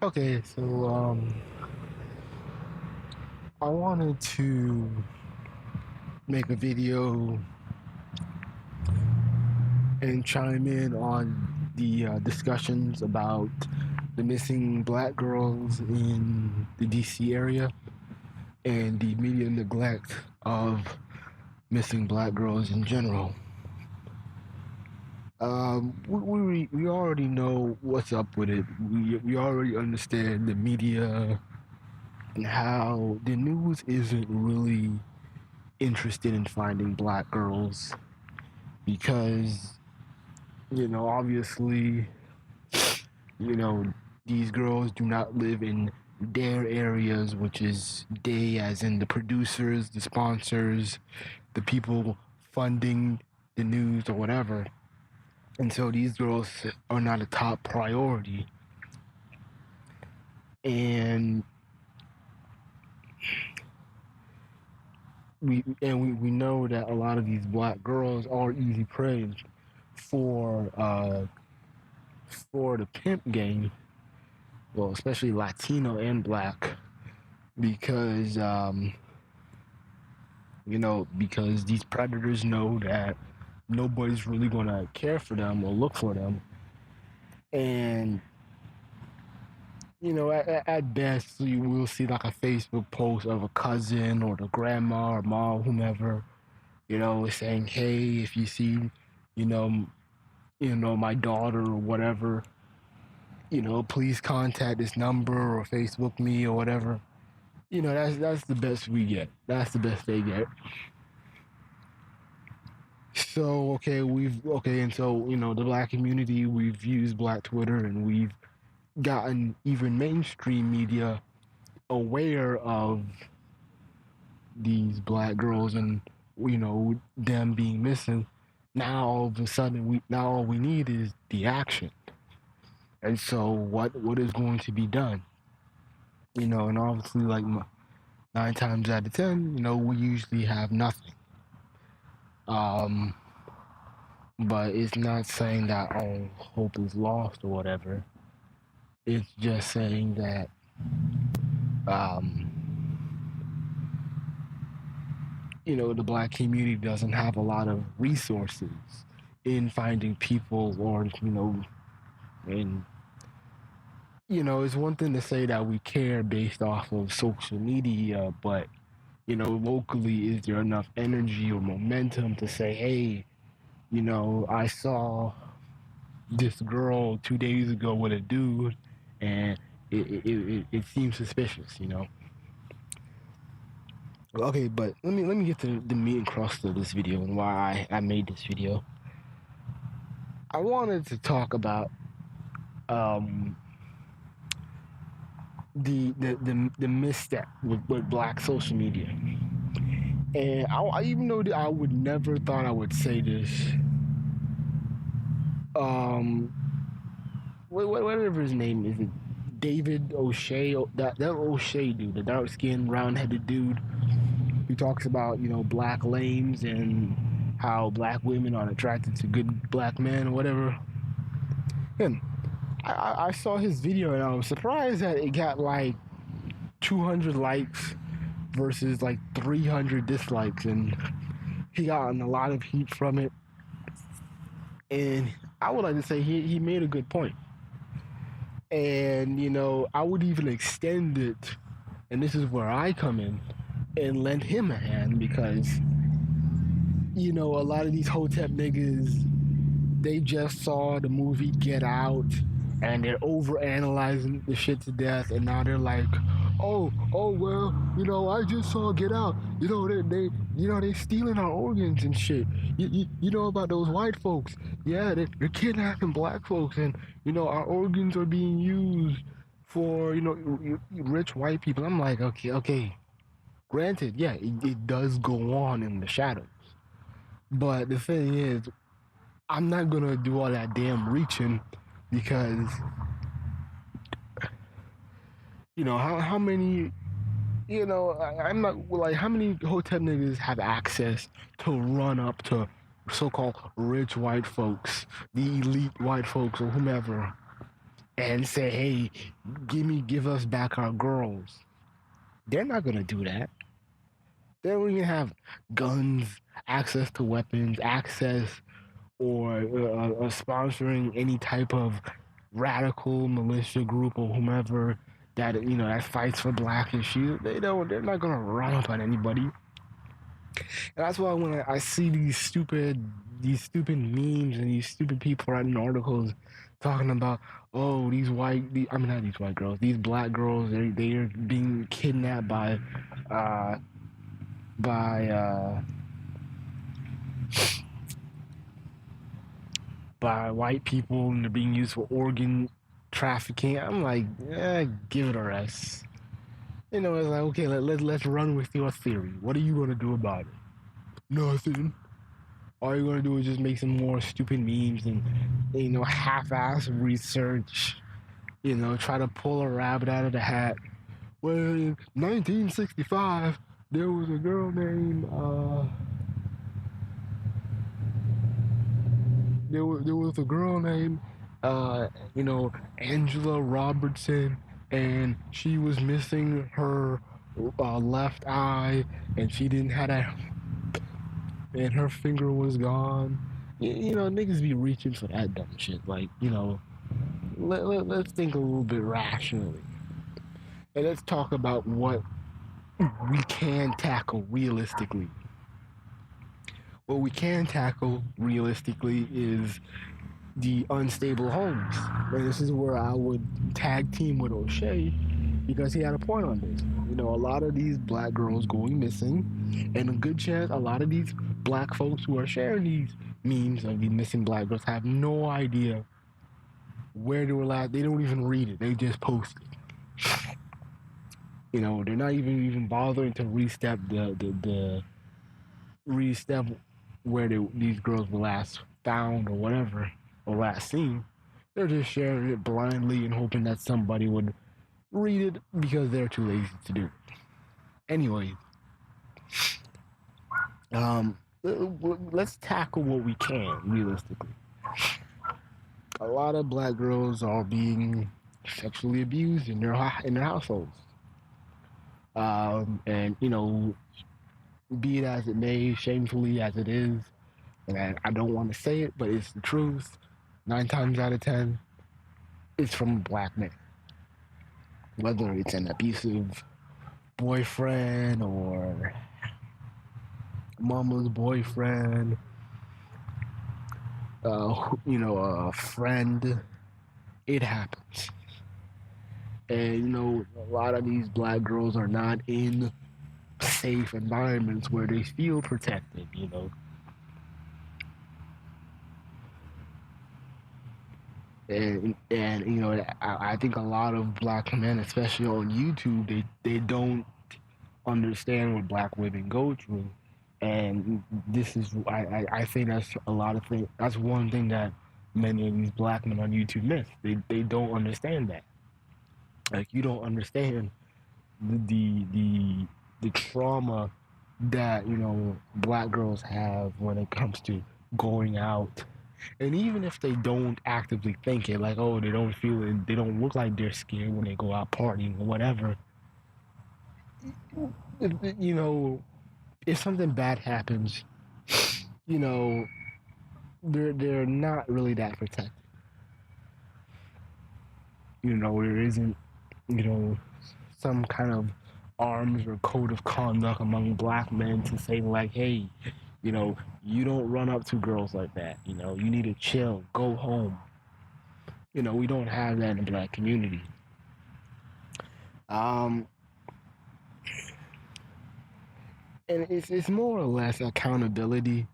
Okay, so I wanted to make a video and chime in on the discussions about the missing black girls in the DC area and the media neglect of missing black girls in general. We already know what's up with it. We already understand the media and how the news isn't really interested in finding black girls because obviously you know these girls do not live in their areas, which is they as in the producers, the sponsors, the people funding the news or whatever. And so these girls are not a top priority. And we know that a lot of these black girls are easy prey for the pimp game. Well, especially Latino and black, because because these predators know that nobody's really gonna care for them or look for them, and at best you will see like a Facebook post of a cousin or the grandma or mom, whomever, saying, "Hey, if you see, you know, my daughter or whatever, please contact this number or Facebook me or whatever." That's the best we get. That's the best they get. So and so the black community, we've used Black Twitter and we've gotten even mainstream media aware of these black girls and them being missing. Now all of a sudden all we need is the action. And so what is going to be done? And obviously like 9 times out of 10, we usually have nothing. But it's not saying that all hope is lost or whatever. It's just saying that um, the black community doesn't have a lot of resources in finding people, or and it's one thing to say that we care based off of social media, but locally, is there enough energy or momentum to say, hey, I saw this girl 2 days ago with a dude, and it seems suspicious. Okay, but let me get to the meat and crust of this video and why I made this video. I wanted to talk about um, the misstep with black social media, and I even though I would never thought I would say this, um, whatever his name is, David O'Shea, that O'Shea dude, the dark skinned, round headed dude, who talks about black lames and how black women are attracted to good black men or whatever. And I saw his video and I was surprised that it got like 200 likes versus like 300 dislikes, and he got a lot of heat from it. And I would like to say he made a good point. And I would even extend it, and this is where I come in, and lend him a hand, because a lot of these hotep niggas, they just saw the movie Get Out and they're over analyzing the shit to death, and now they're like, oh well, I just saw Get Out, they stealing our organs and shit. You know about those white folks? Yeah, they're kidnapping black folks, and our organs are being used for rich white people. I'm like, okay, granted, yeah, it does go on in the shadows, but the thing is, I'm not gonna do all that damn reaching, because how many I'm not like, how many hotel niggas have access to run up to so-called rich white folks, the elite white folks or whomever, and say, hey, give us back our girls. They're not gonna do that. They don't even have guns, access to weapons, access or sponsoring any type of radical militia group or whomever that that fights for black issues. They're not gonna run up on anybody. And that's why when I see these stupid memes and these stupid people writing articles talking about, oh, I mean, not these white girls, these black girls, they're being kidnapped uh by uh by white people and they're being used for organ trafficking. I'm like, give it a rest. It's like, okay, let's run with your theory. What are you gonna do about it? Nothing. All you're gonna do is just make some more stupid memes and half-ass research. Try to pull a rabbit out of the hat. Well, in 1965, there was a girl named there was a girl named Angela Robertson, and she was missing her left eye, and she didn't have that, and her finger was gone. Niggas be reaching for that dumb shit. Like, let's think a little bit rationally, and let's talk about what we can tackle realistically. What we can tackle realistically is the unstable homes. And this is where I would tag team with O'Shea because he had a point on this. A lot of these black girls going missing, and a good chance a lot of these black folks who are sharing these memes of these missing black girls have no idea where they were last. They don't even read it. They just post it. They're not even bothering to restep the restep where these girls were last found or whatever, or last seen. They're just sharing it blindly and hoping that somebody would read it because they're too lazy to do it. Anyways, let's tackle what we can realistically. A lot of black girls are being sexually abused in their households, and be it as it may, shamefully as it is, and I don't want to say it, but it's the truth. 9 times out of 10, it's from a black man. Whether it's an abusive boyfriend or mama's boyfriend, a friend, it happens. And, a lot of these black girls are not in safe environments where they feel protected, And I think a lot of black men, especially on YouTube, they don't understand what black women go through. And this is, I think that's a lot of things. That's one thing that many of these black men on YouTube miss. They don't understand that. Like, you don't understand the trauma that black girls have when it comes to going out. And even if they don't actively think it, like, oh, they don't feel it, they don't look like they're scared when they go out partying or whatever. If something bad happens, they're not really that protected. There isn't, some kind of arms or code of conduct among black men to say, like, hey, you don't run up to girls like that. You need to chill, go home. We don't have that in the black community. And it's more or less accountability,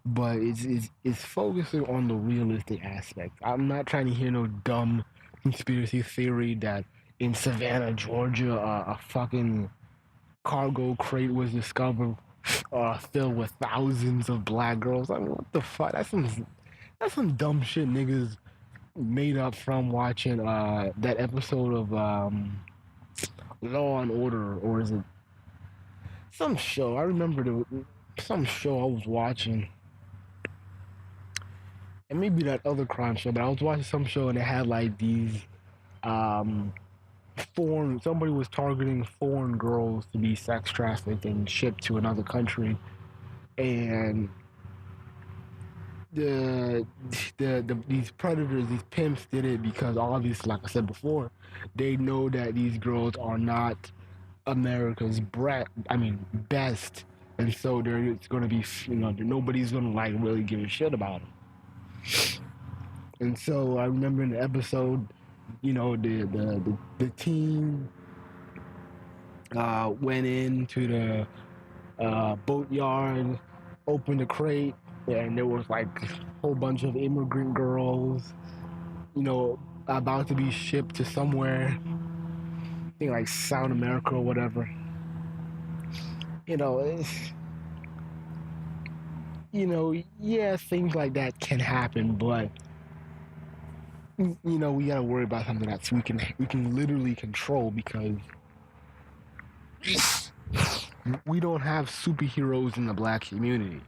but it's focusing on the realistic aspect. I'm not trying to hear no dumb conspiracy theory that in Savannah, Georgia, a fucking cargo crate was discovered filled with thousands of black girls. I mean, what the fuck? That's some dumb shit niggas made up from watching that episode of Law and Order, or is it some show? I remember some show I was watching, and maybe that other crime show, but I was watching some show and it had like these um, somebody was targeting foreign girls to be sex trafficked and shipped to another country, and the, these predators, these pimps did it because obviously, like I said before, they know that these girls are not America's best, and so it's going to be, nobody's going to like really give a shit about them. And so I remember in the episode, the team went into the boatyard, opened the crate, and there was like a whole bunch of immigrant girls, about to be shipped to somewhere, I think like South America or whatever. It's, yeah, things like that can happen, but we gotta worry about something that we can literally control, because we don't have superheroes in the black community.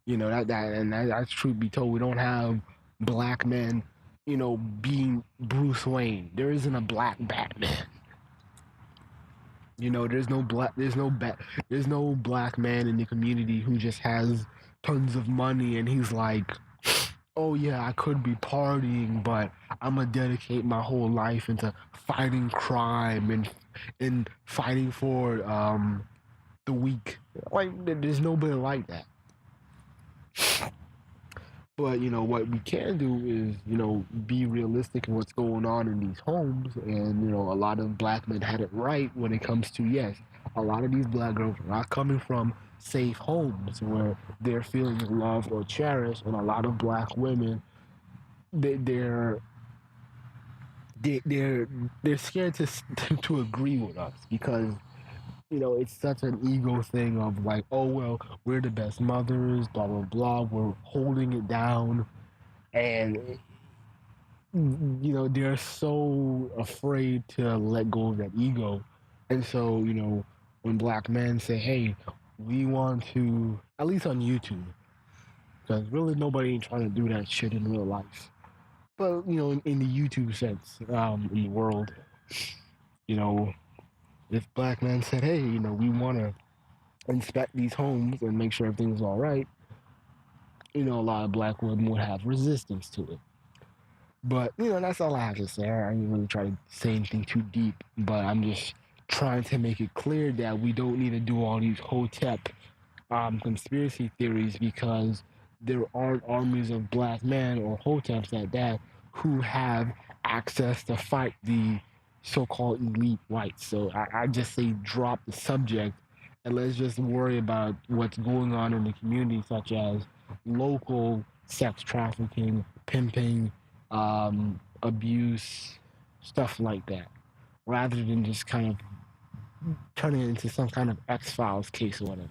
That's truth be told. We don't have black men, being Bruce Wayne. There isn't a black Batman. There's no black man in the community who just has tons of money and he's like, oh yeah, I could be partying, but I'm gonna dedicate my whole life into fighting crime and fighting for the weak. Like, there's nobody like that. But what we can do is be realistic in what's going on in these homes, and a lot of black men had it right when it comes to, yes, a lot of these black girls are not coming from safe homes where they're feeling loved or cherished, and a lot of black women, they're they're scared to agree with us, because it's such an ego thing of like, oh well, we're the best mothers, blah blah blah, we're holding it down, and they're so afraid to let go of that ego, and so when black men say, hey, we want to, at least on YouTube, because really nobody ain't trying to do that shit in real life, but in the YouTube sense, in the world, if black men said, hey, we want to inspect these homes and make sure everything's all right, a lot of black women would have resistance to it. But, that's all I have to say. I ain't really trying to say anything too deep, but I'm just trying to make it clear that we don't need to do all these Hotep conspiracy theories, because there aren't armies of black men, or Hoteps at that, who have access to fight the so-called elite whites. So I just say drop the subject and let's just worry about what's going on in the community, such as local sex trafficking, pimping, abuse, stuff like that, rather than just kind of turning it into some kind of X-Files case or whatever.